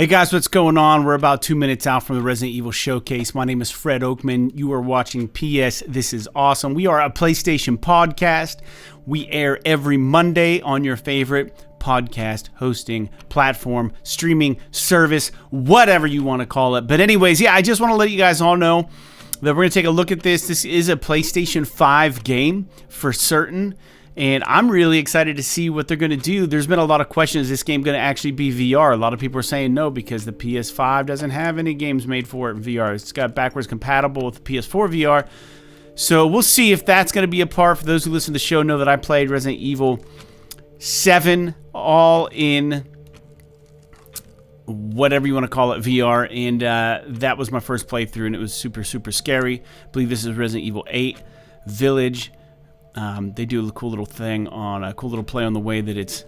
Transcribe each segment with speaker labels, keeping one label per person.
Speaker 1: Hey guys, what's going on? We're about 2 minutes out from the Resident Evil Showcase. My name is Fred Oakman. You are watching PS This Is Awesome. We are a PlayStation podcast. We air every Monday on your favorite podcast hosting platform, streaming service, whatever you want to call it. But anyways, I just want to let you guys all know that we're going to take a look at this. This is a PlayStation 5 game for certain. And I'm really excited to see what they're going to do. There's been a lot of questions. Is this game going to actually be VR? A lot of people are saying no because the PS5 doesn't have any games made for it in VR. It's got backwards compatible with the PS4 VR. So we'll see if that's going to be a part. For those who listen to the show know that I played Resident Evil 7 all in whatever you want to call it, VR. And that was my first playthrough, and it was super, super scary. I believe this is Resident Evil 8 Village. They do a cool little thing on a cool little play on the way that it's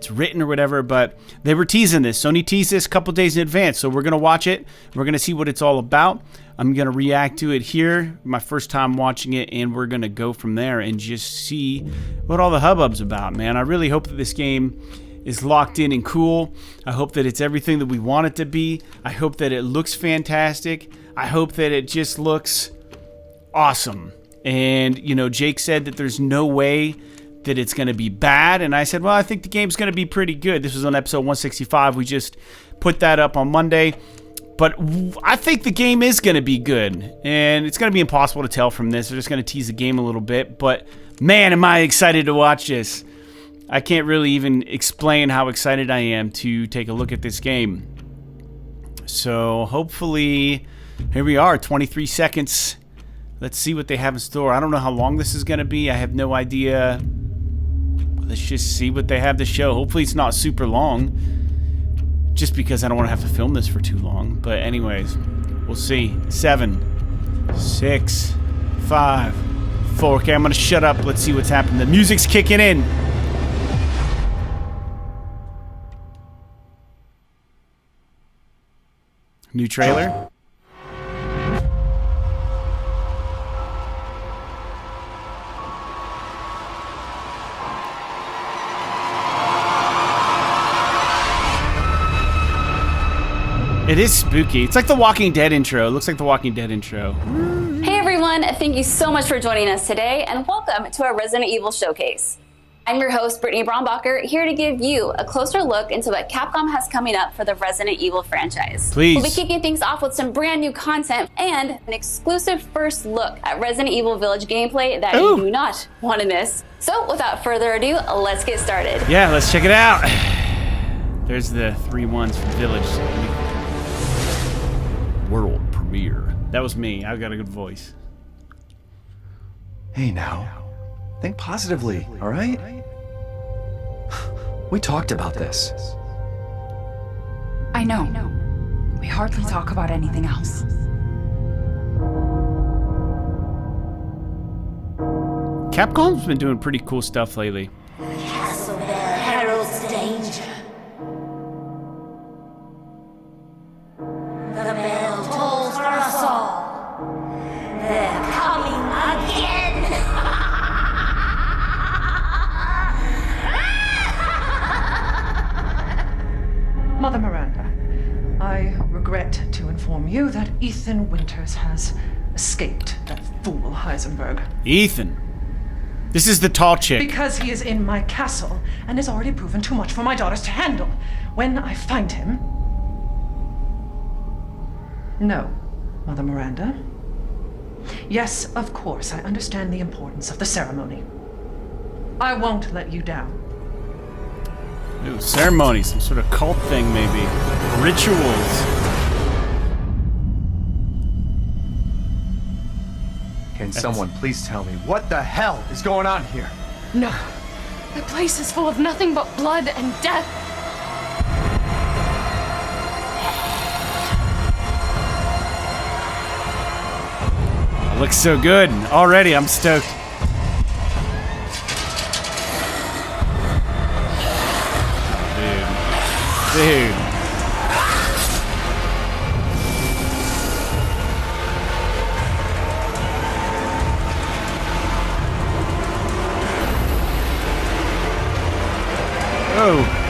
Speaker 1: written or whatever, but they were teasing this. Sony teased this a couple days in advance, so we're going to watch it. We're going to see what it's all about. I'm going to react to it here, my first time watching it, and we're going to go from there and just see what all the hubbub's about, man. I really hope that this game is locked in and cool. I hope that it's everything that we want it to be. I hope that it looks fantastic. I hope that it just looks awesome. And, you know, Jake said that there's no way that it's going to be bad. And I said, well, I think the game's going to be pretty good. This was on episode 165. We just put that up on Monday. But I think the game is going to be good. And it's going to be impossible to tell from this. We're just going to tease the game a little bit. But, man, am I excited to watch this. I can't really even explain how excited I am to take a look at this game. So, hopefully, here we are, 23 seconds. Let's see what they have in store. I don't know how long this is going to be. I have no idea. Let's just see what they have to show. Hopefully it's not super long. Just because I don't want to have to film this for too long. But anyways, we'll see. 7, 6, 5, 4. Okay, I'm going to shut up. Let's see what's happening. The music's kicking in. New trailer. It is spooky. It's like the Walking Dead intro. It looks like the Walking Dead intro.
Speaker 2: Hey everyone, thank you so much for joining us today and welcome to our Resident Evil Showcase. I'm your host, Brittany Brombacher, here to give you a closer look into what Capcom has coming up for the Resident Evil franchise.
Speaker 1: Please.
Speaker 2: We'll be kicking things off with some brand new content and an exclusive first look at Resident Evil Village gameplay that you do not want to miss. So without further ado, let's get started.
Speaker 1: Yeah, let's check it out. There's the 3 ones from Village. World premiere. That was me. I've got a good voice.
Speaker 3: Hey now, think positively, all right? We talked about this.
Speaker 4: I know. We hardly talk about anything else.
Speaker 1: Capcom's been doing pretty cool stuff lately.
Speaker 5: Castle Bell heralds danger. The bell tolls for us all. They're coming again.
Speaker 6: Mother Miranda, I regret to inform you that Ethan Winters has escaped that fool Heisenberg.
Speaker 1: Ethan. This is the tall chick.
Speaker 6: Because he is in my castle and has already proven too much for my daughters to handle. When I find him... No, Mother Miranda. Yes, of course, I understand the importance of the ceremony. I won't let you down.
Speaker 1: Ooh, ceremony, some sort of cult thing maybe. Rituals.
Speaker 3: Can someone please tell me what the hell is going on here?
Speaker 4: No. The place is full of nothing but blood and death.
Speaker 1: It looks so good. Already, I'm stoked. Dude. Oh.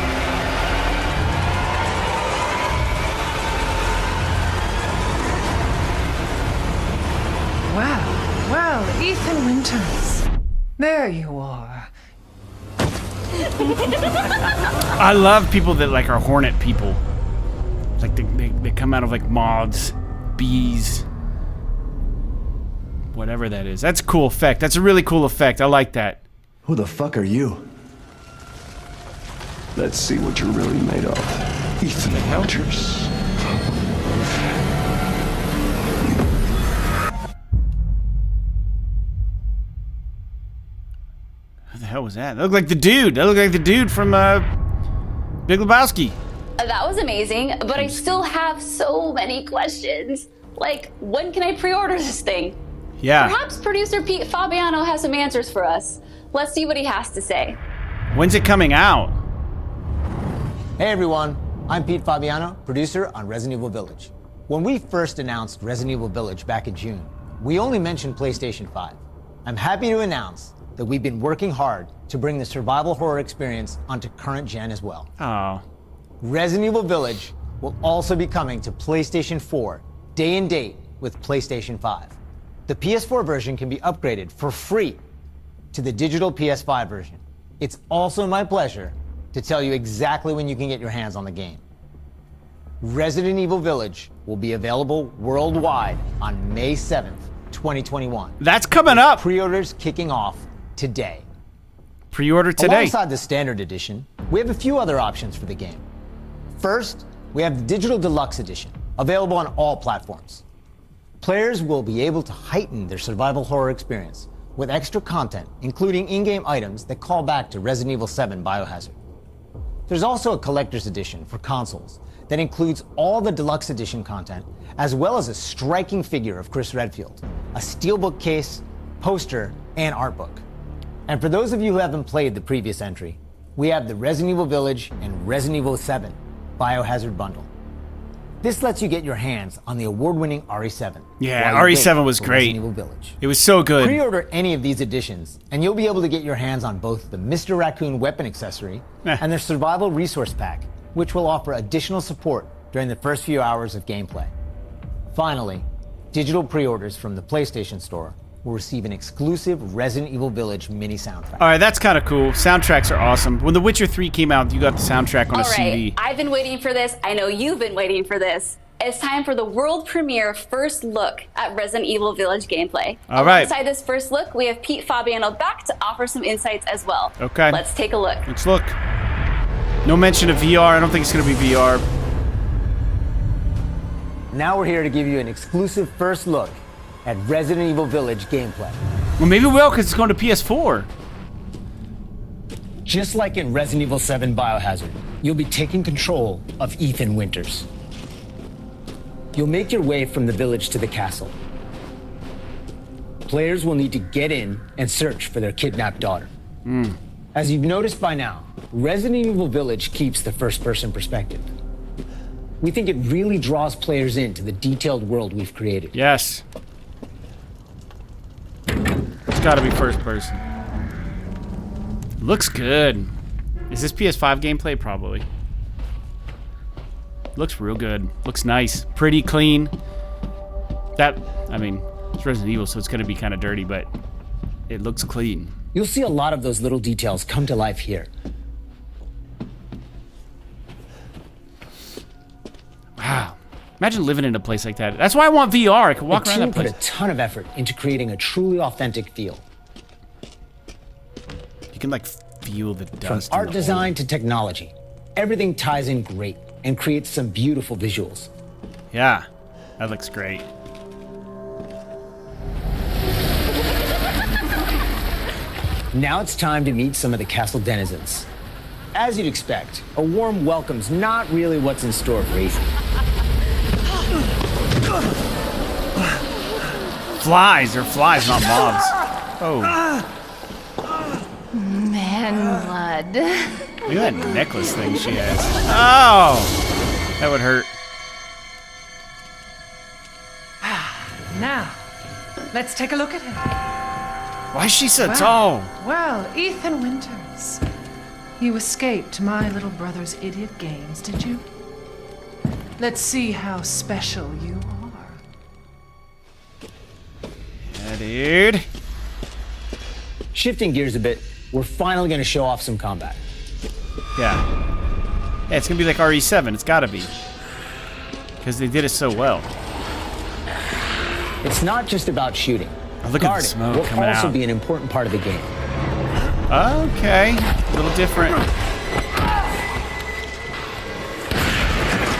Speaker 6: There you are.
Speaker 1: I love people that like are hornet people. Like they come out of like moths, bees, whatever that is. That's a cool effect. That's a really cool effect. I like that.
Speaker 3: Who the fuck are you?
Speaker 7: Let's see what you're really made of. Ethan Winters.
Speaker 1: Who the hell was that? That looked like the dude. That looked like the dude from Big Lebowski.
Speaker 2: That was amazing, but I still have so many questions. Like, when can I pre-order this thing?
Speaker 1: Yeah.
Speaker 2: Perhaps producer Pete Fabiano has some answers for us. Let's see what he has to say.
Speaker 1: When's it coming out?
Speaker 8: Hey everyone, I'm Pete Fabiano, producer on Resident Evil Village. When we first announced Resident Evil Village back in June, we only mentioned PlayStation 5. I'm happy to announce that we've been working hard to bring the survival horror experience onto current gen as well.
Speaker 1: Oh.
Speaker 8: Resident Evil Village will also be coming to PlayStation 4 day and date with PlayStation 5. The PS4 version can be upgraded for free to the digital PS5 version. It's also my pleasure to tell you exactly when you can get your hands on the game. Resident Evil Village will be available worldwide on May 7th, 2021.
Speaker 1: That's coming up.
Speaker 8: Pre-orders kicking off today.
Speaker 1: Pre-order today.
Speaker 8: Alongside the standard edition, we have a few other options for the game. First, we have the Digital Deluxe Edition, available on all platforms. Players will be able to heighten their survival horror experience with extra content, including in-game items that call back to Resident Evil 7 Biohazard. There's also a collector's edition for consoles that includes all the Deluxe Edition content, as well as a striking figure of Chris Redfield, a steelbook case, poster, and art book. And for those of you who haven't played the previous entry, we have the Resident Evil Village and Resident Evil 7 Biohazard bundle. This lets you get your hands on the award-winning RE7.
Speaker 1: Yeah,
Speaker 8: while you
Speaker 1: RE7
Speaker 8: wait
Speaker 1: was
Speaker 8: for
Speaker 1: great.
Speaker 8: Resident Evil Village.
Speaker 1: It was so good.
Speaker 8: Pre-order any of these editions, and you'll be able to get your hands on both the Mr. Raccoon weapon accessory and their survival resource pack, which will offer additional support during the first few hours of gameplay. Finally, digital pre-orders from the PlayStation Store will receive an exclusive Resident Evil Village mini soundtrack.
Speaker 1: All right, that's kind of cool. Soundtracks are awesome. When The Witcher 3 came out, you got the soundtrack on a
Speaker 2: All right,
Speaker 1: CD.
Speaker 2: I've been waiting for this. I know you've been waiting for this. It's time for the world premiere first look at Resident Evil Village gameplay.
Speaker 1: All right.
Speaker 2: Alongside this first look, we have Pete Fabiano back to offer some insights as well.
Speaker 1: Okay.
Speaker 2: Let's take a look.
Speaker 1: Let's look. No mention of VR. I don't think it's going to be VR.
Speaker 8: Now we're here to give you an exclusive first look at Resident Evil Village gameplay.
Speaker 1: Well, maybe we will because it's going to PS4.
Speaker 8: Just like in Resident Evil 7 Biohazard, you'll be taking control of Ethan Winters. You'll make your way from the village to the castle. Players will need to get in and search for their kidnapped daughter. As you've noticed by now, Resident Evil Village keeps the first-person perspective. We think it really draws players into the detailed world we've created.
Speaker 1: Yes. It's got to be first person. Looks good. Is this PS5 gameplay? Probably. Looks real good. Looks nice. Pretty clean. I mean, it's Resident Evil, so it's going to be kind of dirty, but it looks clean.
Speaker 8: You'll see a lot of those little details come to life here.
Speaker 1: Wow. Imagine living in a place like that. That's why I want VR. I can walk
Speaker 8: The
Speaker 1: around
Speaker 8: team
Speaker 1: that place.
Speaker 8: put a ton of effort into creating a truly authentic feel.
Speaker 1: You can, like, feel the
Speaker 8: From
Speaker 1: dust. in
Speaker 8: art
Speaker 1: the
Speaker 8: design to technology, everything ties in great and creates some beautiful visuals.
Speaker 1: hole. Yeah. That looks great.
Speaker 8: Now it's time to meet some of the castle denizens. As you'd expect, a warm welcome's not really what's in store for Ethan.
Speaker 1: Flies. They're flies, not mobs. Oh.
Speaker 4: Man blood.
Speaker 1: Look at that necklace thing she has. Oh! That would hurt.
Speaker 6: Now, let's take a look at him.
Speaker 1: Why is she so tall?
Speaker 6: Well, Ethan Winters. You escaped my little brother's idiot games, did you? Let's see how special you are.
Speaker 1: Yeah, dude.
Speaker 8: Shifting gears a bit, we're finally going to show off some combat.
Speaker 1: Yeah, it's gonna be like RE7. It's gotta be, because they did it so well.
Speaker 8: It's not just about shooting.
Speaker 1: Oh, look at the
Speaker 8: Guarding
Speaker 1: smoke
Speaker 8: will
Speaker 1: coming
Speaker 8: also
Speaker 1: out.
Speaker 8: be an important part of the game.
Speaker 1: Okay, a little different.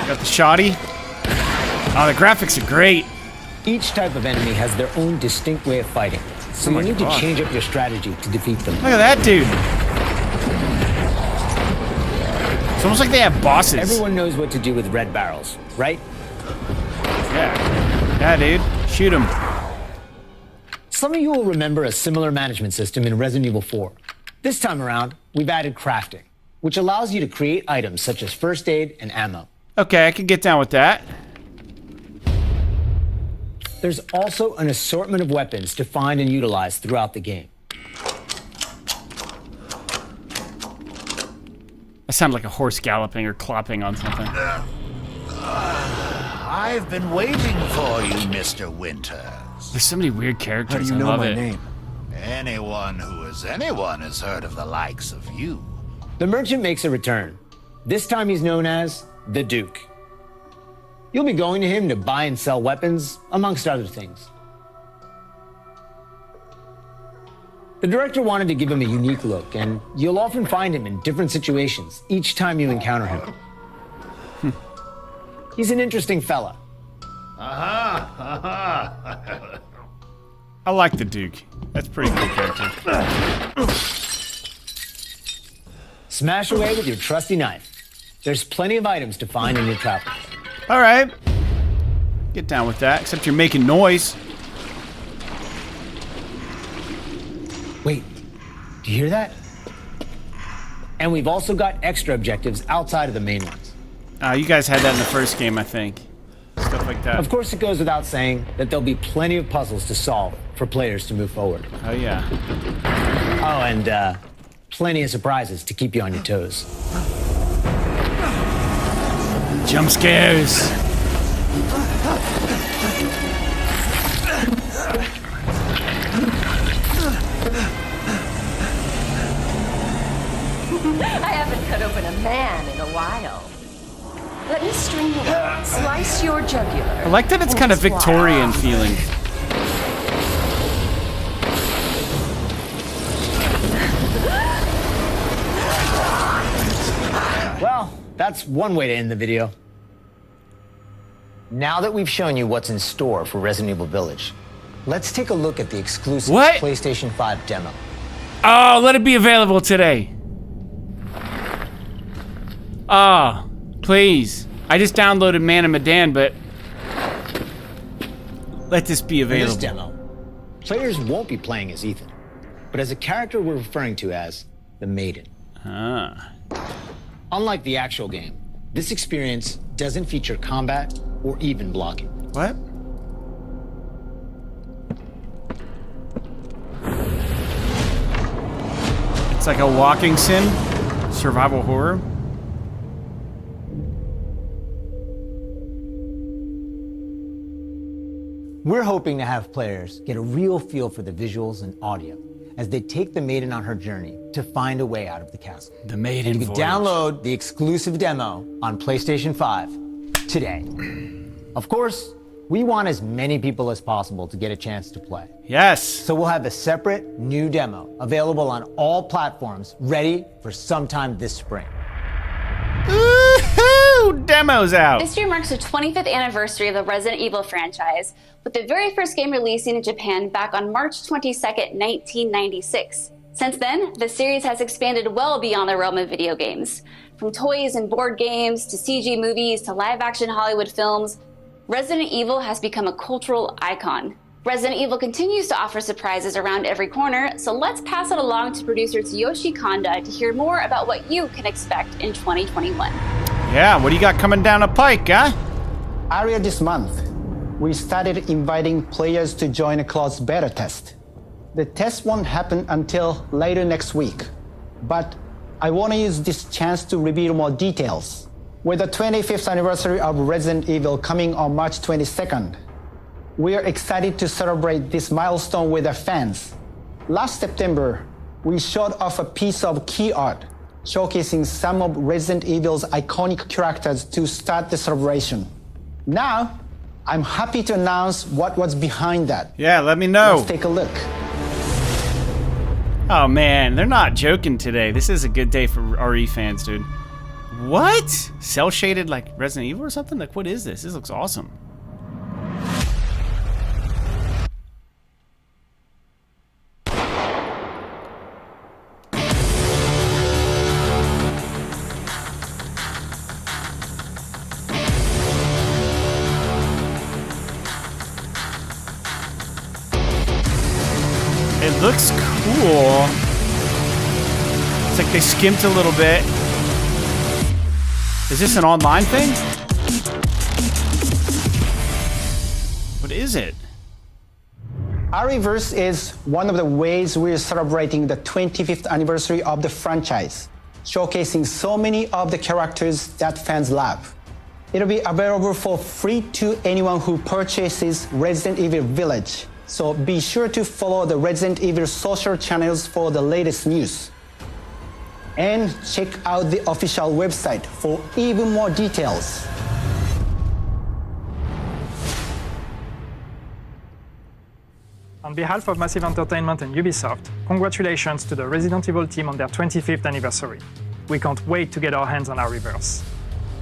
Speaker 1: Got the shoddy. Oh, the graphics are great.
Speaker 8: Each type of enemy has their own distinct way of fighting, so
Speaker 1: Oh my
Speaker 8: you need
Speaker 1: God.
Speaker 8: to change up your strategy to defeat them.
Speaker 1: Look at that dude. It's almost like they have bosses.
Speaker 8: Everyone knows what to do with red barrels, right?
Speaker 1: Yeah. Yeah, dude. Shoot him.
Speaker 8: Some of you will remember a similar management system in Resident Evil 4. This time around, we've added crafting, which allows you to create items such as first aid and ammo.
Speaker 1: Okay, I can get down with that.
Speaker 8: There's also an assortment of weapons to find and utilize throughout the game.
Speaker 1: That sounded like a horse galloping or clopping on something.
Speaker 9: I've been waiting for you, Mr. Winters.
Speaker 1: There's so many weird characters.
Speaker 3: How do you
Speaker 1: I
Speaker 3: know
Speaker 1: love
Speaker 3: my
Speaker 1: it.
Speaker 3: name?
Speaker 9: Anyone has heard of the likes of you.
Speaker 8: The merchant makes a return. This time he's known as the Duke. You'll be going to him to buy and sell weapons, amongst other things. The director wanted to give him a unique look, and you'll often find him in different situations each time you encounter him. He's an interesting fella.
Speaker 1: I like the Duke. That's a pretty cool character.
Speaker 8: Smash away with your trusty knife. There's plenty of items to find in your travels.
Speaker 1: All right. Get down with that, except you're making noise.
Speaker 8: Wait, do you hear that? And we've also got extra objectives outside of the main ones.
Speaker 1: You guys had that in the first game, I think. Stuff like that.
Speaker 8: Of course, it goes without saying that there'll be plenty of puzzles to solve for players to move forward.
Speaker 1: Oh, yeah.
Speaker 8: Oh, and plenty of surprises to keep you on your toes.
Speaker 1: Jump scares.
Speaker 4: I haven't cut open a man in a while. Let me string you up, slice your jugular.
Speaker 1: I like that it's kind of Victorian feeling.
Speaker 8: Well, that's one way to end the video. Now that we've shown you what's in store for Resident Evil Village, let's take a look at the exclusive
Speaker 1: What?
Speaker 8: PlayStation 5 demo.
Speaker 1: Oh, let it be available today. Oh, please. I just downloaded Man of Medan, but let this be
Speaker 8: In this
Speaker 1: available.
Speaker 8: demo, players won't be playing as Ethan, but as a character we're referring to as the Maiden.
Speaker 1: Ah.
Speaker 8: Unlike the actual game, this experience doesn't feature combat or even blocking.
Speaker 1: What? It's like a walking sim? Survival horror?
Speaker 8: We're hoping to have players get a real feel for the visuals and audio as they take the Maiden on her journey to find a way out of the castle.
Speaker 1: The Maiden
Speaker 8: You can
Speaker 1: voyage.
Speaker 8: download the exclusive demo on PlayStation 5 today. Of course, we want as many people as possible to get a chance to play.
Speaker 1: Yes.
Speaker 8: So we'll have a separate new demo available on all platforms, ready for sometime this spring.
Speaker 1: Woohoo! Demo's out.
Speaker 2: This year marks the 25th anniversary of the Resident Evil franchise, with the very first game releasing in Japan back on March 22nd, 1996. Since then, the series has expanded well beyond the realm of video games. From toys and board games, to CG movies, to live-action Hollywood films, Resident Evil has become a cultural icon. Resident Evil continues to offer surprises around every corner, so let's pass it along to producer Tsuyoshi Kanda to hear more about what you can expect in 2021.
Speaker 1: Yeah, what do you got coming down a pike, huh?
Speaker 10: Earlier this month, we started inviting players to join a closed beta test. The test won't happen until later next week, but I want to use this chance to reveal more details. With the 25th anniversary of Resident Evil coming on March 22nd, we are excited to celebrate this milestone with our fans. Last September, we showed off a piece of key art showcasing some of Resident Evil's iconic characters to start the celebration. Now, I'm happy to announce what was behind that.
Speaker 1: Yeah, let me know.
Speaker 10: Let's take a look.
Speaker 1: Oh man, they're not joking today. This is a good day for RE fans, dude. What? Cell shaded like Resident Evil or something? Like, what is this? This looks awesome. It looks cool. It's like they skimped a little bit. Is this an online thing? What is it?
Speaker 10: REverse is one of the ways we're celebrating the 25th anniversary of the franchise, showcasing so many of the characters that fans love. It'll be available for free to anyone who purchases Resident Evil Village, so be sure to follow the Resident Evil social channels for the latest news. And check out the official website for even more details.
Speaker 11: On behalf of Massive Entertainment and Ubisoft, congratulations to the Resident Evil team on their 25th anniversary. We can't wait to get our hands on REverse.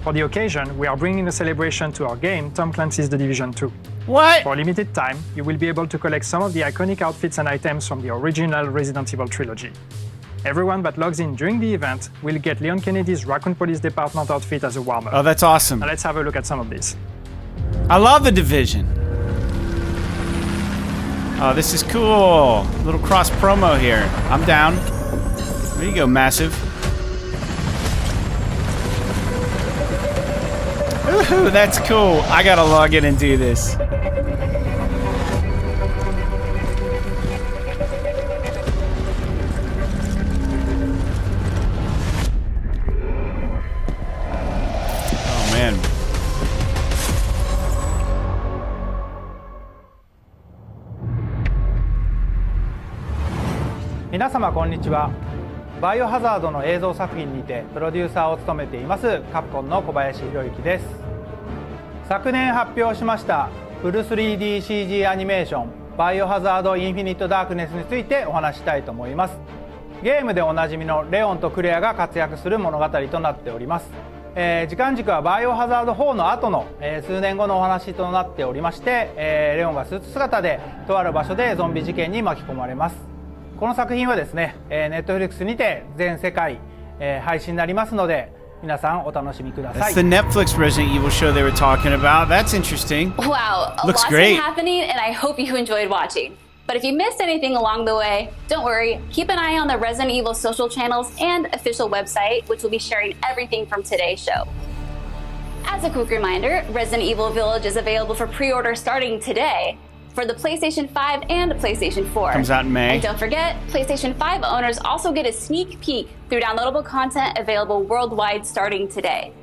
Speaker 11: For the occasion, we are bringing a celebration to our game, Tom Clancy's The Division 2.
Speaker 1: What?
Speaker 11: For a limited time, you will be able to collect some of the iconic outfits and items from the original Resident Evil trilogy. Everyone that logs in during the event will get Leon Kennedy's Raccoon Police Department outfit as a warm-up.
Speaker 1: Oh, that's awesome.
Speaker 11: Now let's have a look at some of these.
Speaker 1: I love The Division. Oh, this is cool. Little cross promo here. I'm down. There you go, Massive. Ooh, that's cool. I gotta log in and do this. Oh, man.
Speaker 12: 皆様こんにちは。バイオハザードの映像作品にてプロデューサーを務めていますカプコンの小林博之です。昨年発表しましたフル 3DCG アニメーションバイオハザードインフィニットダークネスについてお話ししたいと思います。ゲームでおなじみのレオンとクレアが活躍する物語となっております。時間軸はバイオハザード4の後の、数年後のお話となっておりまして、レオンがスーツ姿でとある場所でゾンビ事件に巻き込まれます。この作品はですね、Netflix にて全世界、配信になりますので皆さんお楽しみください。
Speaker 1: That's the Netflix Resident Evil show they were talking about. That's interesting.
Speaker 2: Wow, a
Speaker 1: Looks
Speaker 2: lot's
Speaker 1: great.
Speaker 2: been happening, and I hope you enjoyed watching. But if you missed anything along the way, don't worry. Keep an eye on the Resident Evil social channels and official website, which will be sharing everything from today's show. As a quick reminder, Resident Evil Village is available for pre-order starting today for the PlayStation 5 and PlayStation 4.
Speaker 1: Comes out in May.
Speaker 2: And don't forget, PlayStation 5 owners also get a sneak peek through downloadable content available worldwide starting today.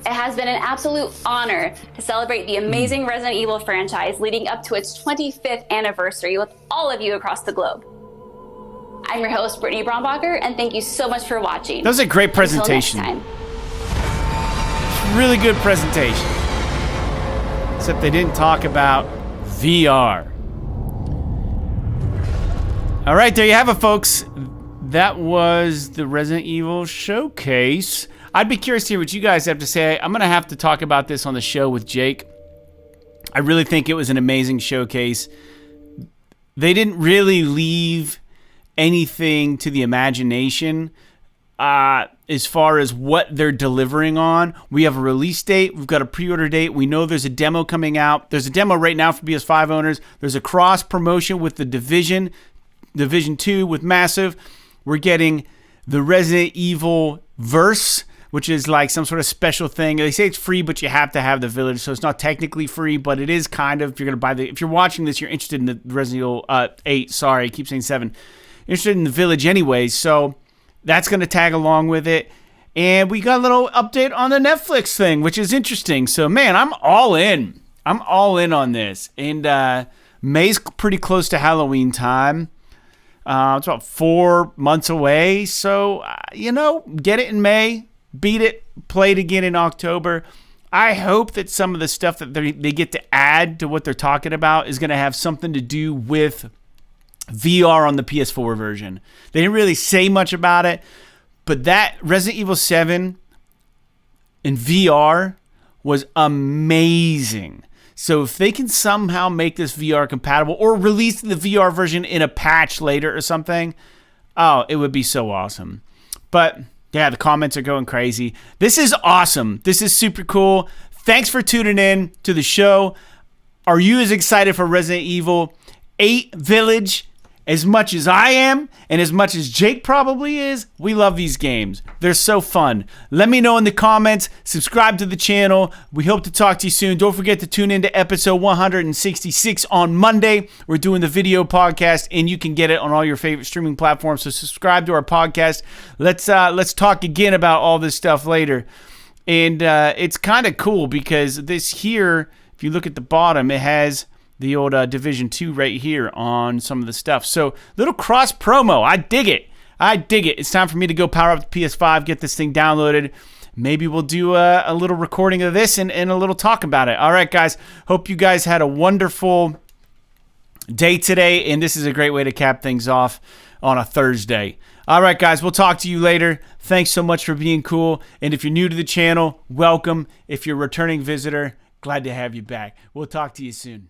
Speaker 2: It has been an absolute honor to celebrate the amazing Resident Evil franchise leading up to its 25th anniversary with all of you across the globe. I'm your host, Brittany Brombacher, and thank you so much for watching.
Speaker 1: That was a great presentation.
Speaker 2: Until next time.
Speaker 1: Really good presentation. Except they didn't talk about VR. All right, there you have it, folks. That was the Resident Evil Showcase. I'd be curious to hear what you guys have to say. I'm going to have to talk about this on the show with Jake. I really think it was an amazing showcase. They didn't really leave anything to the imagination as far as what they're delivering on. We have a release date. We've got a pre-order date. We know there's a demo coming out. There's a demo right now for PS5 owners. There's a cross promotion with the Division 2 with Massive. We're getting the Resident Evil Verse, which is like some sort of special thing. They say it's free, but you have to have the Village, so it's not technically free, but it is kind of. If you're gonna buy if you're watching this, you're interested in the Resident Evil 8. Sorry, I keep saying 7. Interested in the Village anyways, so that's gonna tag along with it. And we got a little update on the Netflix thing, which is interesting. So man, I'm all in. I'm all in on this. And May's pretty close to Halloween time. It's about 4 months away. So, get it in May, beat it, play it again in October. I hope that some of the stuff that they get to add to what they're talking about is going to have something to do with VR on the PS4 version. They didn't really say much about it, but that Resident Evil 7 in VR was amazing. So if they can somehow make this VR compatible or release the VR version in a patch later or something, it would be so awesome. But yeah, the comments are going crazy. This is awesome. This is super cool. Thanks for tuning in to the show. Are you as excited for Resident Evil 8 Village as much as I am and as much as Jake probably is? We love these games. They're so fun. Let me know in the comments. Subscribe to the channel. We hope to talk to you soon. Don't forget to tune into episode 166 on Monday. We're doing the video podcast, and you can get it on all your favorite streaming platforms. So subscribe to our podcast. Let's talk again about all this stuff later. And it's kind of cool because this here, if you look at the bottom, it has the old Division 2 right here on some of the stuff. So little cross promo. I dig it. It's time for me to go power up the PS5, get this thing downloaded. Maybe we'll do a little recording of this and a little talk about it. All right, guys. Hope you guys had a wonderful day today, and this is a great way to cap things off on a Thursday. All right, guys. We'll talk to you later. Thanks so much for being cool. And if you're new to the channel, welcome. If you're a returning visitor, glad to have you back. We'll talk to you soon.